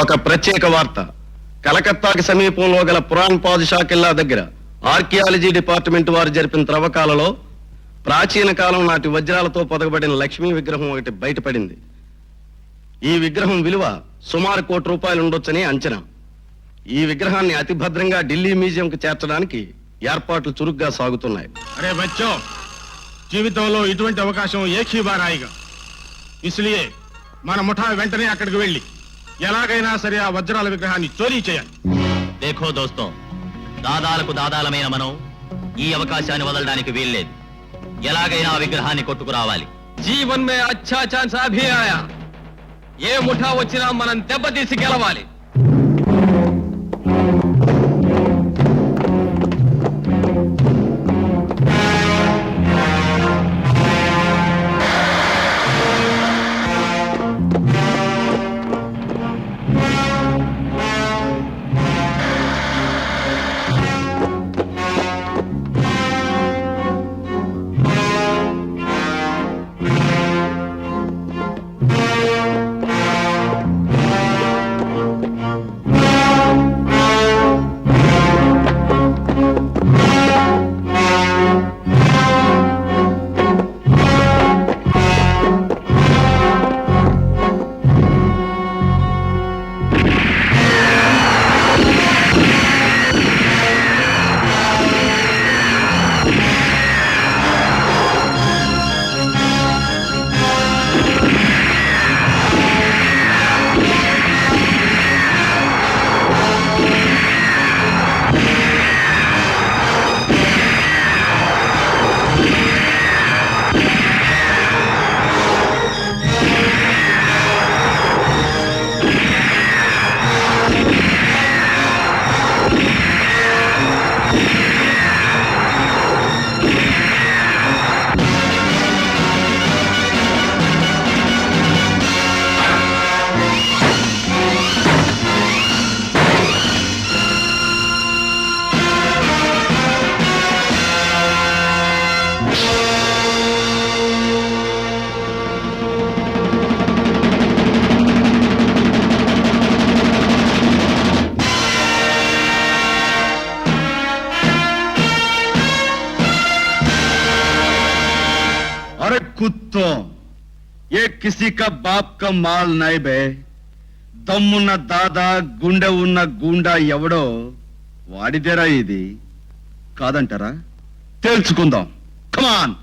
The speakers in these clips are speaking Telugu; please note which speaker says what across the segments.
Speaker 1: ఒక ప్రత్యేక వార్త. కలకత్తాకి సమీపంలో గల పురాణ్ పాదుషా కిల్లా దగ్గర ఆర్కియాలజీ డిపార్ట్మెంట్ వారు జరిపిన త్రవ్వకాలలో ప్రాచీన కాలం నాటి వజ్రాలతో పొదగబడిన లక్ష్మీ విగ్రహం ఒకటి బయటపడింది. ఈ విగ్రహం విలువ సుమారు ₹1,00,00,000 ఉండొచ్చని అంచనా. ఈ విగ్రహాన్ని అతి భద్రంగా ఢిల్లీ మ్యూజియంకు చేర్చడానికి ఏర్పాట్లు చురుగ్గా సాగుతున్నాయి.
Speaker 2: అరే బచ్చో, జీవితంలో ఇటువంటి అవకాశం ఏకీ బార్ ఆయేగా. ఇస్లియే మన ముఠా వెంటనే అక్కడికి వెళ్ళి ఎలాగైనా సరే ఆ వజ్రాల విగ్రహాన్ని చోరీ చేయాలి.
Speaker 3: దేఖో దోస్తో, దాదాలకు దాదాలమైన మనం ఈ అవకాశాన్ని వదలడానికి వీల్లేదు. ఎలాగైనా ఆ విగ్రహాన్ని కొట్టుకురావాలి.
Speaker 4: జీవన్ మే అచ్చా ఛాన్స్ అభి ఆయా. ఏ ముఠా వచ్చినా మనం దెబ్బతీసి గెలవాలి.
Speaker 1: कुत्तों, ये किसी का बाप का माल नहीं बे. దమ్మున్న దాదా గుండె ఉన్న గుండా ఎవడో వాడిదేరా ఇది. కాదంటారా? తెలుసుకుందాం. కమాన్.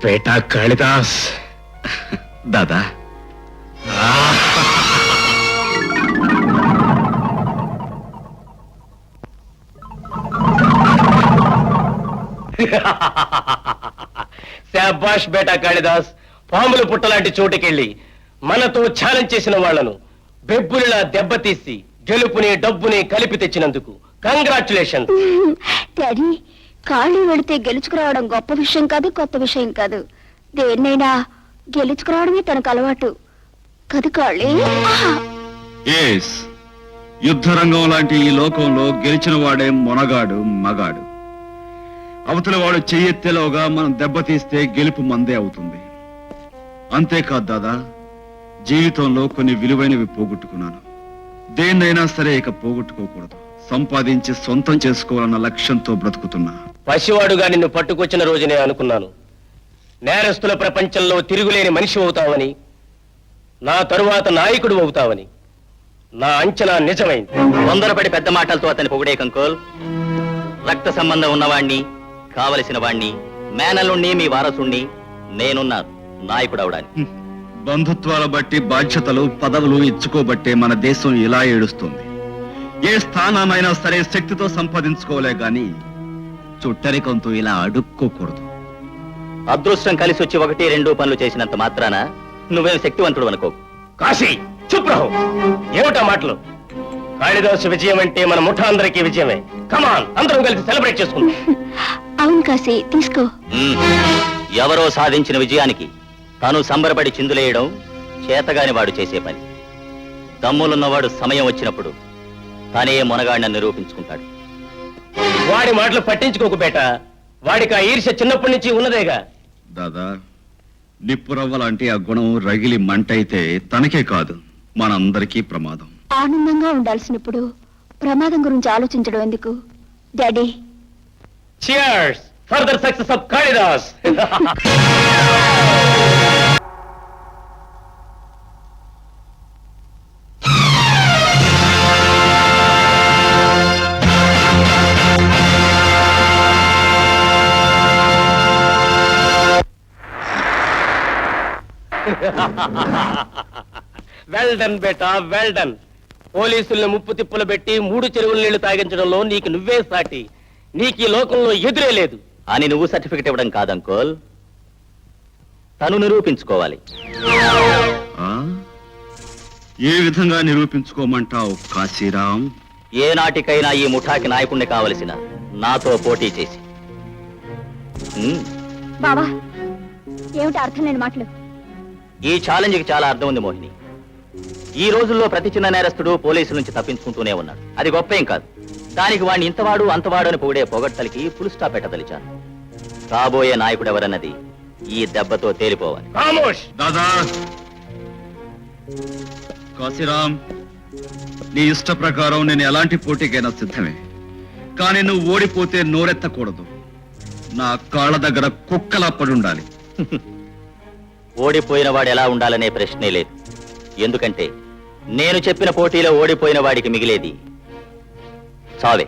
Speaker 2: బేటా కాళిదాస్.
Speaker 1: దాదా
Speaker 5: శాబాష్ బేటా కాళిదాస్. పాములు పుట్టలాంటి చోటుకెళ్ళి మనతో ఛాలెంజ్ చేసిన వాళ్లను బెబ్బులిలా దెబ్బతీసి గెలుపుని డబ్బుని కలిపి తెచ్చినందుకు కంగ్రాచులేషన్.
Speaker 6: డాడీ, ఖాళీ వెళితే గెలుచుకురావడం గొప్ప విషయం కాదు, కొత్త విషయం కాదు. దేన్నైనా గెలుచుకురావడమే తనకు అలవాటు కాదు కాళీ.
Speaker 1: ఎస్, యుద్ధరంగం లాంటి ఈ లోకంలో గెలిచిన వాడే మొనగాడు, మగాడు. అవతల వాడు చెయ్యెత్తేలోగా మనం దెబ్బతీస్తే గెలుపు మందే అవుతుంది. అంతేకాదు దాదా, జీవితంలో కొన్ని విలువైనవి పోగొట్టుకున్నాను. దేన్నైనా సరే ఇక పోగొట్టుకోకూడదు. సంపాదించి సొంతం చేసుకోవాలన్న లక్ష్యంతో బ్రతుకుతున్నా.
Speaker 5: పసివాడుగా నిన్ను పట్టుకొచ్చిన రోజునే అనుకున్నాను నేరస్తుల ప్రపంచంలో తిరుగులేని మనిషి అవుతావని, నా తరువాత నాయకుడు అవుతావని. నా అంచనా నిజమైంది.
Speaker 3: తొందరపడి పెద్ద మాటలతో అతని పొగిడే కంకోల్. రక్త సంబంధం ఉన్నవాణ్ణి, కావలసిన వాణ్ణి, మేనలుణ్ణి, మీ వారసుణ్ణి నేనున్నాను నాయకుడవడానికి.
Speaker 1: బంధుత్వాల బట్టి బాధ్యతలు, పదవులు ఇచ్చుకోబట్టే మన దేశం ఇలా ఏడుస్తుంది. ఏ స్థానాన్నైనా సరే శక్తితో సంపాదించుకోలే గాని చుట్టరికంతో ఇలా అడుక్కోకూడదు.
Speaker 3: అదృష్టం కలిసి వచ్చి 1-2 పనులు చేసినంత మాత్రాన నువ్వేం శక్తివంతుడు అనుకో.
Speaker 5: కాశీ చుప్రహు, ఏమిటా మాటలు? కాళిదాసు విజయం అంటే మన ముఠా అందరికీ విజయమే. కమాన్, అందరం కలిసి సెలబ్రేట్ చేసుకుందాం.
Speaker 6: అవును కాశీ, తీసుకో.
Speaker 3: ఎవరో సాధించిన విజయానికి తాను సంబరపడి చిందులేయడం చేతగాని వాడు చేసే పని. దమ్ములున్నవాడు సమయం వచ్చినప్పుడు తానే మొనగాడిని నిరూపించుకుంటాడు.
Speaker 5: వాడి మాటలు పట్టించుకోకు బేట. వాడికి ఆ ఈర్ష్య చిన్నప్పటి నుంచి ఉన్నదేగా.
Speaker 1: దాదా, నిప్పురవ్వ లాంటి ఆ గుణం రగిలి మంటైతే తనకే కాదు మనందరికీ ప్రమాదం.
Speaker 6: ఆనందంగా ఉండాల్సినప్పుడు ప్రమాదం గురించి ఆలోచించడం ఎందుకు daddy?
Speaker 5: Cheers for the success of Kalidas. Well done beta, well done. పోలీసుల్ని ముప్పు తిప్పులు పెట్టి 3 చెరువుల నీళ్లు తాగించడంలో నీకు నువ్వే సాటి. నీకు ఈ లోకంలో ఎదురే లేదు
Speaker 3: అని నువ్వు సర్టిఫికెట్ ఇవ్వడం కాదంకోల్, తను నిరూపించుకోవాలి.
Speaker 1: ఆ? ఏ విధంగా నిరూపించుకోమంటావు కాశీరాం?
Speaker 3: ఏ నాటికైనా ఈ ముఠాకి నాయకుణ్ణి కావలసిన నాతో పోటీ చేసి.
Speaker 6: బావా, ఏమిటి అర్థం లేని మాటలు?
Speaker 3: ఈ ఛాలెంజ్కి చాలా అర్థం ఉంది మోహిని. ఈ రోజుల్లో ప్రతి చిన్న నేరస్తుడు పోలీసుల నుంచి తప్పించుకుంటూనే ఉన్నాడు. అది గొప్పేం కాదు. దానికి వాడిని ఇంతవాడు అంతవాడు అని పొగిడే పొగడ్తలకి ఫుల్ స్టాప్ పెట్టదలిచాను. కాబోయే నాయకుడు ఎవరన్నది ఈ దెబ్బతో తేలిపోవాలి.
Speaker 5: ఖామోష్.
Speaker 1: దాదా, కాశీరాం, నీ ఇష్ట ప్రకారం నేను ఎలాంటి పోటీకైనా సిద్ధమే. కానీ నువ్వు ఓడిపోతే నోరెత్తకూడదు. నా కాళ్ళ దగ్గర కుక్కలా పడుండాలి.
Speaker 3: ఓడిపోయిన వాడు ఎలా ఉండాలనే ప్రశ్నే లేదు. ఎందుకంటే నేను చెప్పిన పోటీలో ఓడిపోయిన వాడికి మిగిలేది చావే.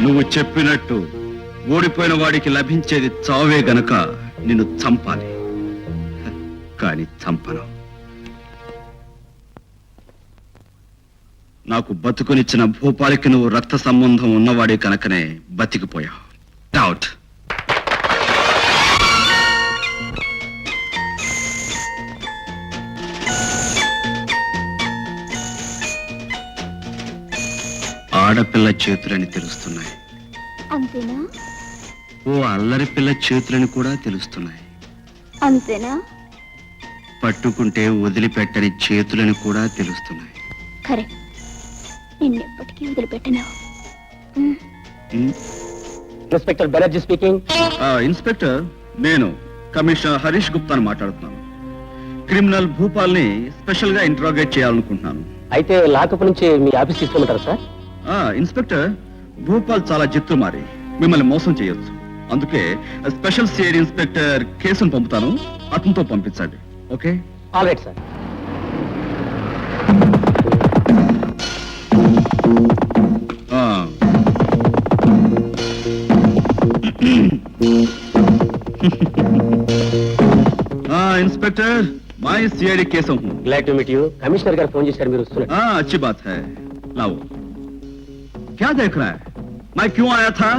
Speaker 1: నువ్వు చెప్పినట్టు ఓడిపోయిన వాడికి లభించేది చావే గనక నిన్ను చంపాలి, కాని చంపను. నాకు బతుకునిచ్చిన భూపాలికి నువ్వు రక్త సంబంధం ఉన్నవాడే కనుకనే బతికిపోయావు. డౌట్. ఆడపిల్ల చేతులని తెలుస్తున్నాయి,
Speaker 6: అంతేనా?
Speaker 1: ఓ అల్లరి పిల్ల చేతులని కూడా తెలుస్తున్నాయి.
Speaker 6: అంతేనా?
Speaker 1: పట్టుకుంటే వదిలిపెట్టని చేతులని కూడా తెలుస్తున్నాయి.
Speaker 6: కరెక్ట్. నిన్నెప్పటికీ వదిలిపెట్టను.
Speaker 5: Inspector Banerjee speaking.
Speaker 1: ఇన్స్పెక్టర్, నేను కమిషనర్ హరీష్ గుప్తాను మాట్లాడుతున్నాను. క్రిమినల్ భూపాల్ని స్పెషల్ గా ఇంట్రాగేట్ చేయాలనుకుంటున్నాను.
Speaker 5: అయితే లాకప్ నుంచి మీ ఆఫీస్ తీసుకోమంటారా సార్?
Speaker 1: ఇన్స్పెక్టర్, భూపాల్ చాలా జిత్తు మారి మిమ్మల్ని మోసం చేయొచ్చు. అందుకే స్పెషల్ సిఐడి ఇన్స్పెక్టర్ కేసును పంపుతాను, అతనితో పంపించండి. Okay?
Speaker 5: All right sir.
Speaker 1: Inspector, मैं सीआईडी केस हूँ.
Speaker 5: Glad to meet you. Commissioner గారు ఫోన్ చేశారు, మీరు వస్తున్నారు.
Speaker 1: अच्छी बात है. लाओ. क्या देख रहा है? मैं क्यों आया था?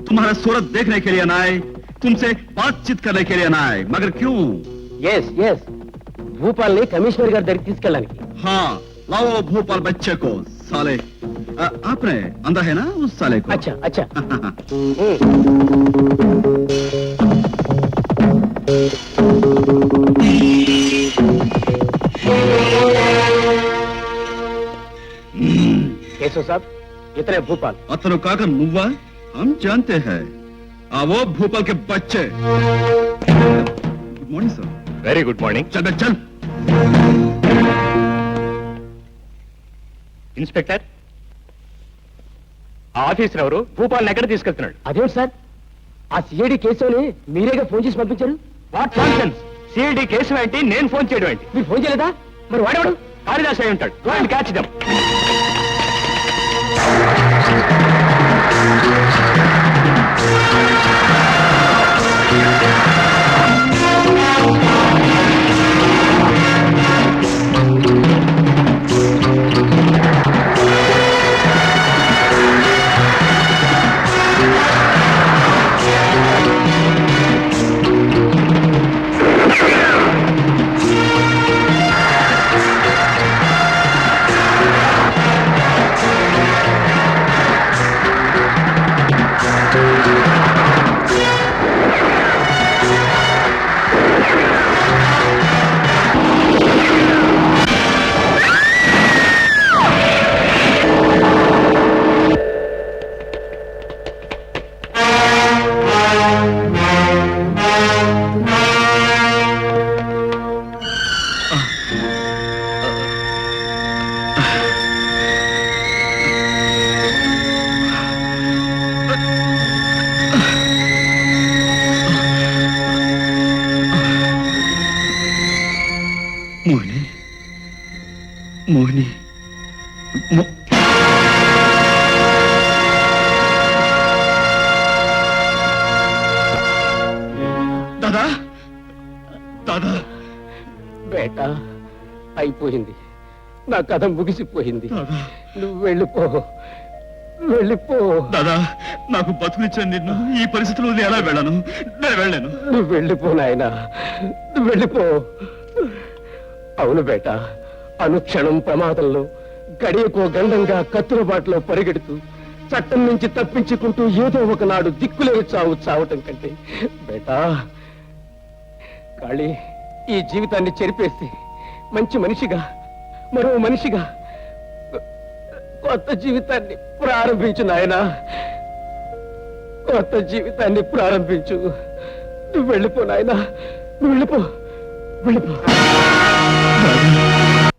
Speaker 1: तुम्हारा सूरत देखने के लिए ना आए, तुमसे बातचीत करने के लिए ना आए, मगर क्यों?
Speaker 5: ఎస్ ఎస్, భూపాల్ని కమిషనర్ గారి దగ్గరికి తీసుకెళ్ళడానికి.
Speaker 1: हाँ, लाओ भोपाल बच्चे को. साले, आपने अंदर है ना उस साले को?
Speaker 5: అచ్చా అచ్చా. కేశవ్ సాబ్, ఇతనే భూపాల్.
Speaker 1: अतनु काका नुव्वा, हम जानते हैं. वो भोपाल के बच्चे. Good morning sir.
Speaker 2: Very good morning.
Speaker 1: चल बे, चल.
Speaker 2: ఇన్స్పెక్టర్, ఆ ఆఫీసర్ ఎవరు భూపాల్ని ఎక్కడ తీసుకెళ్తున్నాడు?
Speaker 5: అదేంటి సార్, ఆ సిఐడి కేసుని మీరేగా ఫోన్ చేసి పంపించారు?
Speaker 2: What nonsense! సిఐడి కేసు ఏంటి, నేను ఫోన్ చేయడం ఏంటి?
Speaker 5: మీరు ఫోన్ చేయలేదా? మరి వాడేవాడు?
Speaker 2: కాళిదాస్ అయి ఉంటాడు. Go and catch them.
Speaker 1: Mohini, Mohini, दादा, दादा.
Speaker 5: బేటా, అయిపోయింది. నా కథ ముగిసిపోయింది.
Speaker 1: దాదా,
Speaker 5: నువ్వు వెళ్ళిపో, వెళ్ళిపో.
Speaker 1: దాదా, నాకు బతుకునిచ్చిన నిన్ను ఈ పరిస్థితిలో నేను ఎలా వెళ్ళను? నేను వెళ్ళాను.
Speaker 5: నువ్వు వెళ్ళిపో నాయనా, నువ్వు వెళ్ళిపో. అవును బేటా, అనుక్షణం ప్రమాదంలో, గడియకో గండంగా కత్తుల బాటలో పరిగెడుతూ, చట్టం నుంచి తప్పించుకుంటూ ఏదో ఒకనాడు దిక్కులేని చావు చావటం కంటే బేటా, కాళీ, ఈ జీవితాన్ని చెరిపేసి మంచి మనిషిగా, మరో మనిషిగా కొత్త జీవితాన్ని ప్రారంభించు నాయనా, కొత్త జీవితాన్ని ప్రారంభించు. నువ్వు వెళ్ళిపో నాయనా, నువ్వు వెళ్ళిపో, వెళ్ళిపో.
Speaker 1: దాదా,